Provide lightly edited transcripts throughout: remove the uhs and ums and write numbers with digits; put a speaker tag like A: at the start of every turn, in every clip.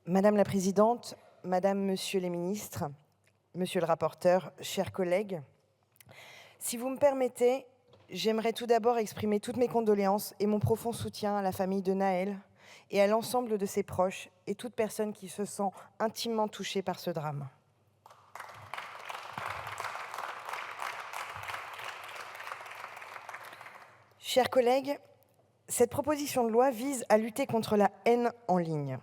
A: Madame la présidente, madame, monsieur les ministres, monsieur le rapporteur, chers collègues, si vous me permettez, j'aimerais tout d'abord exprimer toutes mes condoléances et mon profond soutien à la famille de Nahel et à l'ensemble de ses proches et toute personne qui se sent intimement touchée par ce drame. Chers collègues, cette proposition de loi vise à lutter contre la haine en ligne.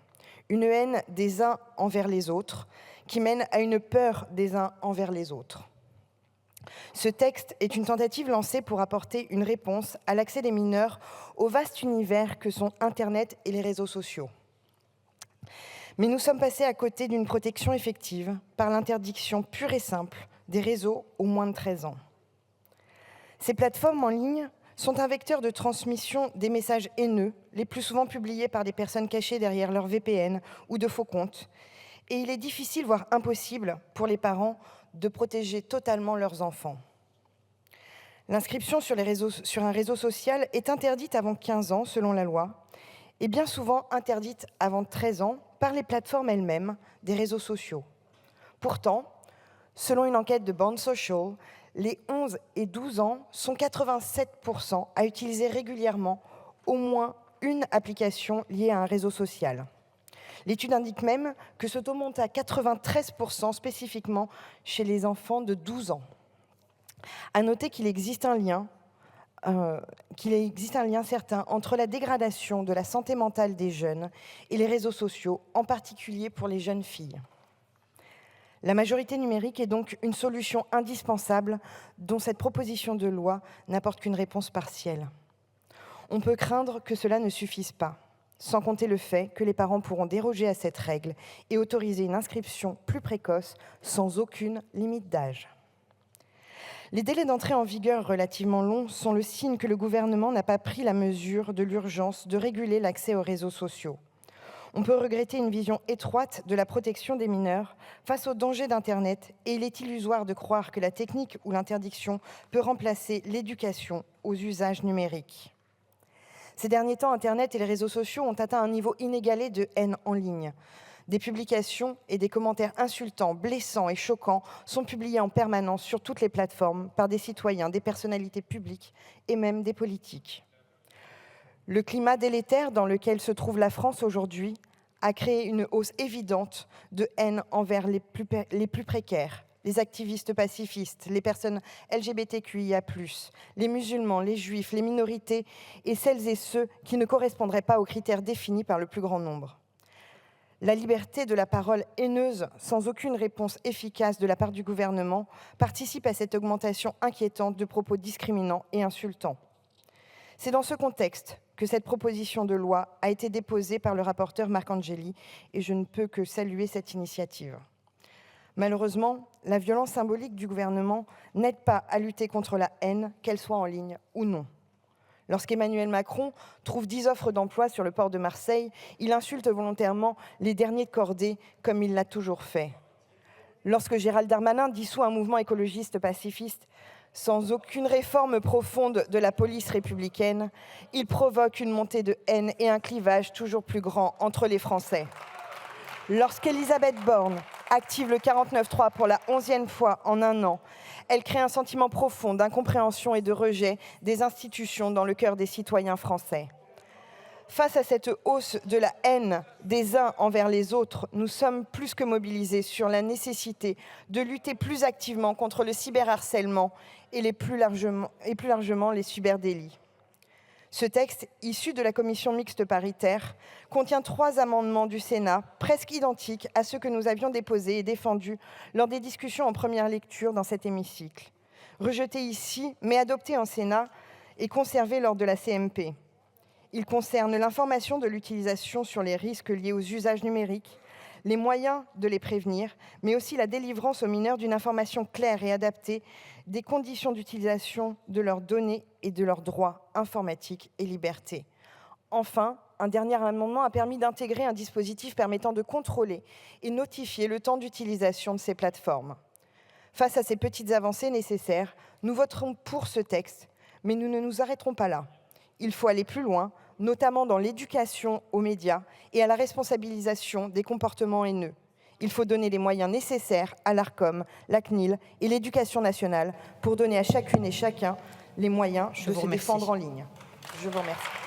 A: Une haine des uns envers les autres, qui mène à une peur des uns envers les autres. Ce texte est une tentative lancée pour apporter une réponse à l'accès des mineurs au vaste univers que sont Internet et les réseaux sociaux. Mais nous sommes passés à côté d'une protection effective par l'interdiction pure et simple des réseaux aux moins de 13 ans. Ces plateformes en ligne sont un vecteur de transmission des messages haineux, les plus souvent publiés par des personnes cachées derrière leur VPN ou de faux comptes. Et il est difficile, voire impossible, pour les parents de protéger totalement leurs enfants. L'inscription sur un réseau social est interdite avant 15 ans, selon la loi, et bien souvent interdite avant 13 ans par les plateformes elles-mêmes des réseaux sociaux. Pourtant, selon une enquête de Bond Social, les 11 et 12 ans sont 87% à utiliser régulièrement au moins une application liée à un réseau social. L'étude indique même que ce taux monte à 93% spécifiquement chez les enfants de 12 ans. À noter qu'il existe un lien certain entre la dégradation de la santé mentale des jeunes et les réseaux sociaux, en particulier pour les jeunes filles. La majorité numérique est donc une solution indispensable dont cette proposition de loi n'apporte qu'une réponse partielle. On peut craindre que cela ne suffise pas, sans compter le fait que les parents pourront déroger à cette règle et autoriser une inscription plus précoce sans aucune limite d'âge. Les délais d'entrée en vigueur relativement longs sont le signe que le gouvernement n'a pas pris la mesure de l'urgence de réguler l'accès aux réseaux sociaux. On peut regretter une vision étroite de la protection des mineurs face aux dangers d'Internet, et il est illusoire de croire que la technique ou l'interdiction peut remplacer l'éducation aux usages numériques. Ces derniers temps, Internet et les réseaux sociaux ont atteint un niveau inégalé de haine en ligne. Des publications et des commentaires insultants, blessants et choquants sont publiés en permanence sur toutes les plateformes par des citoyens, des personnalités publiques et même des politiques. Le climat délétère dans lequel se trouve la France aujourd'hui a créé une hausse évidente de haine envers les plus précaires, les activistes pacifistes, les personnes LGBTQIA+, les musulmans, les juifs, les minorités et celles et ceux qui ne correspondraient pas aux critères définis par le plus grand nombre. La liberté de la parole haineuse, sans aucune réponse efficace de la part du gouvernement, participe à cette augmentation inquiétante de propos discriminants et insultants. C'est dans ce contexte que cette proposition de loi a été déposée par le rapporteur Marc Angeli, et je ne peux que saluer cette initiative. Malheureusement, la violence symbolique du gouvernement n'aide pas à lutter contre la haine, qu'elle soit en ligne ou non. Lorsqu'Emmanuel Macron trouve 10 offres d'emploi sur le port de Marseille, il insulte volontairement les derniers de cordée, comme il l'a toujours fait. Lorsque Gérald Darmanin dissout un mouvement écologiste pacifiste, sans aucune réforme profonde de la police républicaine, il provoque une montée de haine et un clivage toujours plus grand entre les Français. Lorsqu'Elisabeth Borne active le 49.3 pour la 11e fois en un an, elle crée un sentiment profond d'incompréhension et de rejet des institutions dans le cœur des citoyens français. Face à cette hausse de la haine des uns envers les autres, nous sommes plus que mobilisés sur la nécessité de lutter plus activement contre le cyberharcèlement et plus largement les cyberdélits. Ce texte, issu de la commission mixte paritaire, contient 3 amendements du Sénat, presque identiques à ceux que nous avions déposés et défendus lors des discussions en première lecture dans cet hémicycle. Rejetés ici, mais adoptés en Sénat et conservés lors de la CMP. Il concerne l'information de l'utilisation sur les risques liés aux usages numériques, les moyens de les prévenir, mais aussi la délivrance aux mineurs d'une information claire et adaptée des conditions d'utilisation de leurs données et de leurs droits informatiques et libertés. Enfin, un dernier amendement a permis d'intégrer un dispositif permettant de contrôler et notifier le temps d'utilisation de ces plateformes. Face à ces petites avancées nécessaires, nous voterons pour ce texte, mais nous ne nous arrêterons pas là. Il faut aller plus loin, notamment dans l'éducation aux médias et à la responsabilisation des comportements haineux. Il faut donner les moyens nécessaires à l'Arcom, la CNIL et l'Éducation nationale pour donner à chacune et chacun les moyens de se défendre en ligne. Je vous remercie.